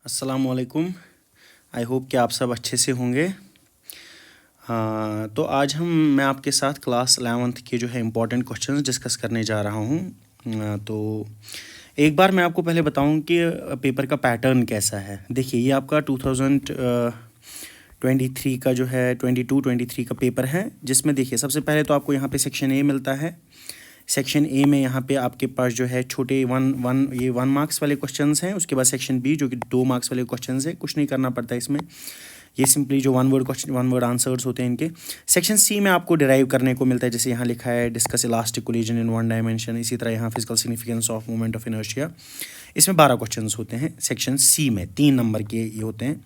अस्सलामुअलैकुम। I hope कि आप सब अच्छे से होंगे। तो आज मैं आपके साथ क्लास 11th के जो है इम्पोर्टेंट क्वेश्चंस डिस्कस करने जा रहा हूँ। तो एक बार मैं आपको पहले बताऊँ कि पेपर का पैटर्न कैसा है। देखिए, ये आपका 2023 का जो है 22-23 का पेपर है, जिसमें देखिए सबसे पहले तो आपको यहाँ पे सेक्शन ए मिलता है। सेक्शन ए में यहाँ पे आपके पास जो है छोटे ये 1 मार्क्स वाले क्वेश्चंस हैं। उसके बाद सेक्शन बी जो कि 2 मार्क्स वाले क्वेश्चंस हैं। कुछ नहीं करना पड़ता इसमें, ये सिंपली जो 1 वर्ड क्वेश्चन 1 वर्ड आंसर्स होते हैं इनके। सेक्शन सी में आपको डिराइव करने को मिलता है, जैसे यहाँ लिखा है डिस्कस इलास्टिक कोलिजन इन 1 डायमेंशन। इसी तरह यहाँ physical significance of moment of inertia. इसमें 12 क्वेश्चंस होते हैं। सेक्शन सी में 3 नंबर के ये होते हैं।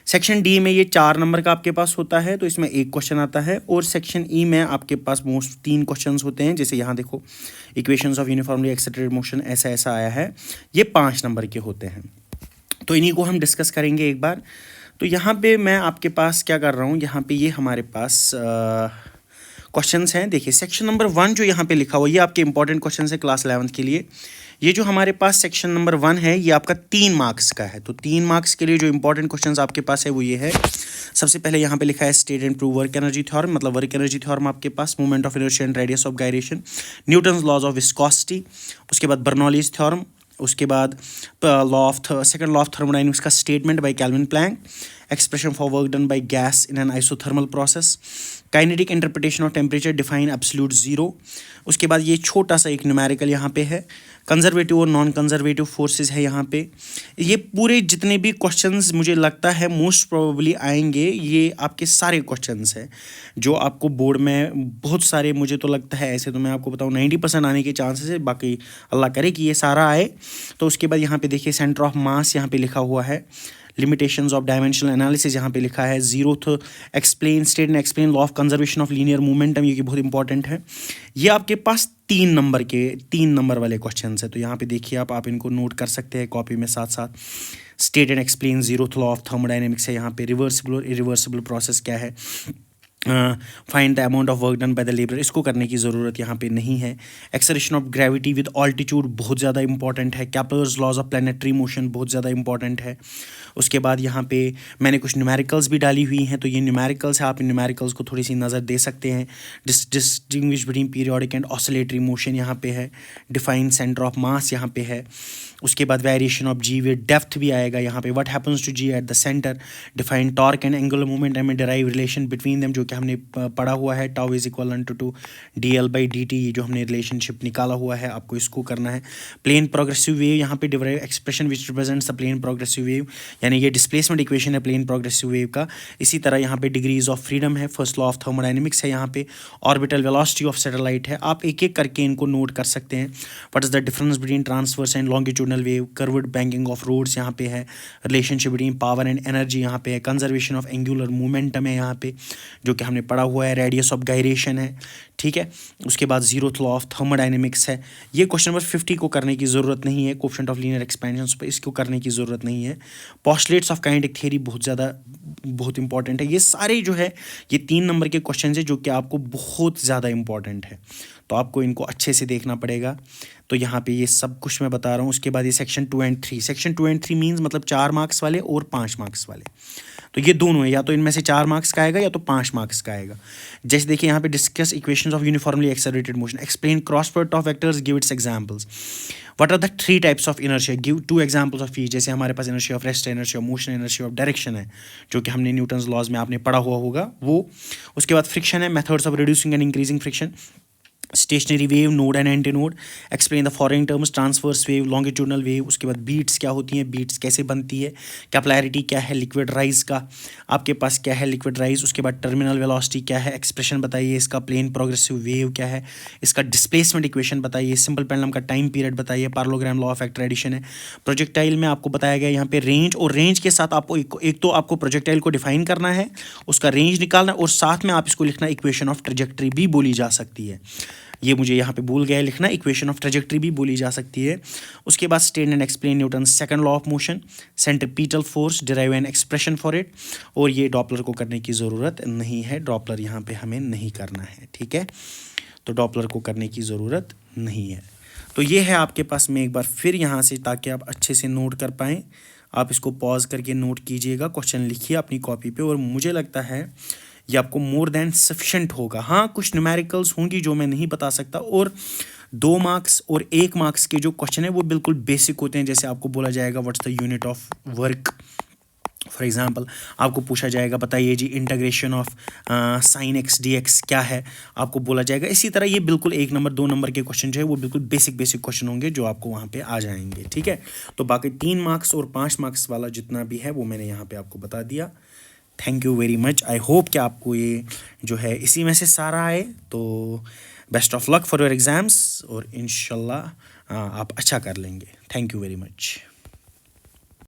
सेक्शन डी में ये 4 नंबर का आपके पास होता है, तो इसमें 1 क्वेश्चन आता है। और सेक्शन ई में आपके पास मोस्ट 3 क्वेश्चंस होते हैं, जैसे यहाँ देखो equations of uniformly accelerated motion ऐसा आया है, ये 5 नंबर के होते हैं। तो इन्हीं को हम डिस्कस करेंगे एक बार। तो यहाँ पे मैं आपके पास क्या कर रहा हूँ, यहाँ पे ये हमारे पास क्वेश्चंस हैं। देखिए सेक्शन नंबर 1 जो यहाँ पे लिखा हुआ, ये आपके इंपॉर्टेंट क्वेश्चंस है क्लास 11th के लिए। ये जो हमारे पास सेक्शन नंबर 1 है, ये आपका 3 मार्क्स का है। तो 3 मार्क्स के लिए जो इंपॉर्टेंट क्वेश्चंस आपके पास है वो ये है। सबसे पहले यहाँ पे लिखा है state and prove work energy theorem, मतलब वर्क एनर्जी थ्योरम आपके पास, moment of inertia and radius of gyration, Newton's laws of viscosity, उसके बाद बर्नौलीज थ्योरम, उसके बाद सेकंड लॉ ऑफ थर्मोडायनामिक्स का statement by Kelvin Planck, expression for work done by gas in an isothermal process, kinetic interpretation of temperature define absolute zero. उसके बाद ये छोटा सा एक न्यूमेरिकल यहाँ पे है, कंजर्वेटिव और नॉन कंजर्वेटिव फोर्सेस है यहाँ पे। ये पूरे जितने भी क्वेश्चंस मुझे लगता है मोस्ट प्रोबेबली आएंगे, ये आपके सारे क्वेश्चंस हैं जो आपको बोर्ड में बहुत सारे, मुझे तो लगता है, ऐसे तो मैं आपको बताऊँ 90% आने के चांसेस है, बाकी अल्लाह करे कि ये सारा आए। तो उसके बाद यहाँ पे देखिए सेंटर ऑफ मास यहाँ पे लिखा हुआ है, लिमिटेशंस ऑफ डायमेंशनल एनालिसिस यहाँ पे लिखा है, zeroth explain state and explain law of conservation of linear momentum, ये कि बहुत इंपॉर्टेंट है। ये आपके पास 3 नंबर वाले क्वेश्चन है। तो यहाँ पे देखिए आप इनको नोट कर सकते हैं कॉपी में साथ साथ। State and explain zeroth law of thermodynamics है यहाँ पे, रिवर्सिबल और इरिवर्सिबल प्रोसेस क्या है, find the amount of work done by the labour, इसको करने की ज़रूरत यहाँ पे नहीं है। Acceleration of gravity with altitude बहुत ज़्यादा इंपॉर्टेंट है। Kepler's laws of planetary motion बहुत ज़्यादा इंपॉर्टेंट है। उसके बाद यहाँ पे मैंने कुछ न्यूमेरिकल्स भी डाली हुई हैं, तो ये न्यूमेरिकल्स है, आप इन न्यूमेरिकल्स को थोड़ी सी नज़र दे सकते हैं। Distinguish between periodic and oscillatory motion यहाँ पे है। डिफाइन सेंटर ऑफ मास यहाँ पे है। उसके बाद variation of G with depth भी आएगा यहाँ पे। What happens to G at the centre, define torque and angular momentum and derive relation between them, जो कि हमने पढ़ा हुआ है। Tau is equal to dl/dt, ये जो हमने रिलेशनशिप निकाला हुआ है, आपको इसको करना है। प्लेन प्रोग्रेसिव वेव यहाँ पे derive expression which represents the plane progressive wave, यानी ये डिस्प्लेसमेंट इक्वेशन है प्लेन प्रोग्रेसिव वेव का। इसी तरह यहाँ पे डिग्रीज ऑफ फ्रीडम है, फर्स्ट लॉ ऑफ थर्मोडायनेमिक्स है यहाँ पे, ऑर्बिटल वेलोसिटी ऑफ सैटेलाइट है। आप एक एक करके इनको नोट कर सकते हैं। What is the difference between transverse and longitudinal wave, curved banking of roads यहाँ पे है, relationship between power and energy यहाँ पे है, कंजर्वेशन ऑफ एंगुलर मोमेंटम है यहाँ पे, जो कि हमने पढ़ा हुआ है, रेडियस ऑफ गायरेशन है, ठीक है। उसके बाद जीरोथ लॉ ऑफ थर्मोडायनेमिक्स है। ये क्वेश्चन नंबर 50 को करने की ज़रूरत नहीं है, कोएफिशिएंट ऑफ लीनियर एक्सपेंशन पर इसको करने की ज़रूरत नहीं है। पोस्टुलेट्स ऑफ काइनेटिक थ्योरी बहुत इंपॉर्टेंट है। ये सारे जो है ये 3 नंबर के क्वेश्चन है जो कि आपको बहुत ज़्यादा इंपॉर्टेंट है, तो आपको इनको अच्छे से देखना पड़ेगा। तो यहाँ पे ये सब कुछ मैं बता रहा हूँ। उसके बाद ये section 2 and 3, section 2 and 3 means मतलब 4 मार्क्स वाले और 5 मार्क्स वाले, तो ये दोनों है, या तो इनमें से 4 मार्क्स का आएगा या तो 5 मार्क्स का आएगा। जैसे देखिए यहाँ पे discuss equations of uniformly accelerated motion, explain cross product of vectors, give its examples, what are the 3 types of inertia, give 2 examples of each. जैसे हमारे पास inertia of rest, inertia of motion, inertia of direction है, जो कि हमने Newton's laws में आपने पढ़ा हुआ होगा वो। उसके बाद फ्रिक्शन है, methods of reducing and increasing friction, stationary wave, node and anti node, explain the following terms, transverse wave, longitudinal wave. उसके बाद बीट्स क्या होती हैं, बीट्स कैसे बनती है, कैपिलैरिटी क्या है, लिक्विड राइज का आपके पास क्या है, लिक्विड राइज। उसके बाद टर्मिनल वेलोसिटी क्या है, एक्सप्रेशन बताइए इसका, प्लेन प्रोग्रेसिव वेव क्या है, इसका डिस्प्लेसमेंट इक्वेशन बताइए, सिंपल पेंडुलम का टाइम पीरियड बताइए, पार्लोग्राम लॉ ऑफ एक्ट्रेडिशन है। प्रोजेक्टाइल में आपको बताया गया यहाँ पे रेंज, और रेंज के साथ आपको एक तो आपको प्रोजेक्टाइल को डिफाइन करना है, उसका रेंज निकालना, और साथ में आप इसको लिखना इक्वेशन ऑफ ट्रेजेक्टरी भी बोली जा सकती है। ये मुझे यहाँ पे भूल गया लिखना, इक्वेशन ऑफ ट्रेजेक्टरी भी बोली जा सकती है। उसके बाद state and explain Newton second law of motion, centripetal force, derive an expression for it. और ये डॉपलर को करने की ज़रूरत नहीं है, डॉपलर यहाँ पे हमें नहीं करना है, ठीक है। तो डॉपलर को करने की ज़रूरत नहीं है। तो ये है आपके पास, मैं एक बार फिर यहाँ से, ताकि आप अच्छे से नोट कर पाएँ, आप इसको पॉज करके नोट कीजिएगा, क्वेश्चन लिखिए अपनी कॉपी पे, और मुझे लगता है ये आपको मोर देन सफिशेंट होगा। हाँ, कुछ न्यूमेरिकल्स होंगी जो मैं नहीं बता सकता, और 2 मार्क्स और 1 मार्क्स के जो क्वेश्चन है वो बिल्कुल बेसिक होते हैं। जैसे आपको बोला जाएगा what's the unit of work, for example आपको पूछा जाएगा बताइए जी integration of sine x d x क्या है, आपको बोला जाएगा। इसी तरह ये बिल्कुल 1 नंबर 2 नंबर के क्वेश्चन जो है वो बिल्कुल बेसिक क्वेश्चन होंगे जो आपको वहाँ पे आ जाएंगे, ठीक है। तो बाकी 3 मार्क्स और 5 मार्क्स वाला जितना भी है वो मैंने यहाँ पे आपको बता दिया। Thank you very much. I hope कि आपको ये जो है इसी में से सारा आए। तो best of luck for your exams, और इंशाल्लाह आप अच्छा कर लेंगे। Thank you very much.